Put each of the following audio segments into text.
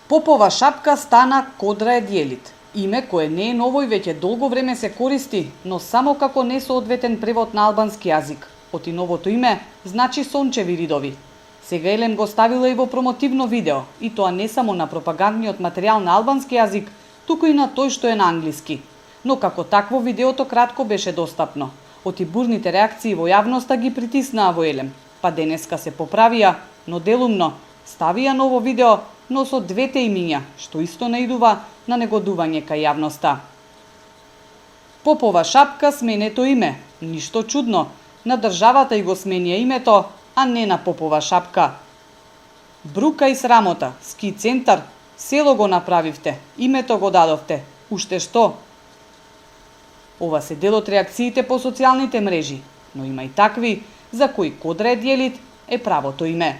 Попова шапка стана Кодра Едјелит. Име кое не е ново и веќе долго време се користи, но само како несоодветен превод на албански јазик. Оти новото име значи сончеви ридови. Сега Елем го ставила и во промотивно видео, и тоа не само на пропагандниот материјал на албански јазик, туку и на тој што е на англиски. Но како такво видеото кратко беше достапно. Оти бурните реакции во јавноста ги притиснаа во Елем, па денеска се поправија, но делумно ставија ново видео, но со двете имиња, што исто наидува на негодување кај јавноста. Попова шапка сменето име, ништо чудно, на државата и го сменија името, а не на Попова шапка. Брука и срамота, ски центар, село го направивте, името го дадовте, уште што? Ова се дел од реакциите по социјалните мрежи, но има и такви за кои Кодра Едјелит е правото име.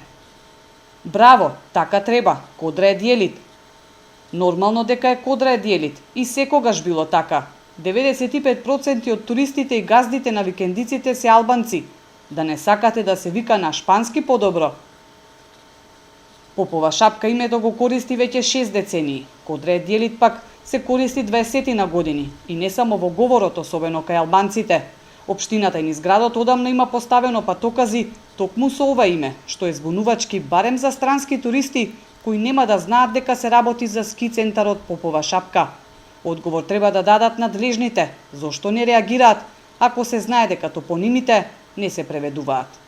Браво, така треба, Кодра Едјелит. Нормално дека е Кодра Едјелит и секогаш било така. 95% од туристите и газдите на викендиците се албанци. Да не сакате да се вика на шпански подобро? Попова шапка името го користи веќе 6 децении. Кодра Едјелит пак се користи 20 на години и не само во говорот, особено кај албанците. Општината и низ градот одамна има поставено патокази токму со ова име, што е збунувачки барем за странски туристи кои нема да знаат дека се работи за ски центарот Попова шапка. Одговор треба да дадат надлежните, зошто не реагираат ако се знае дека топонимите не се преведуваат.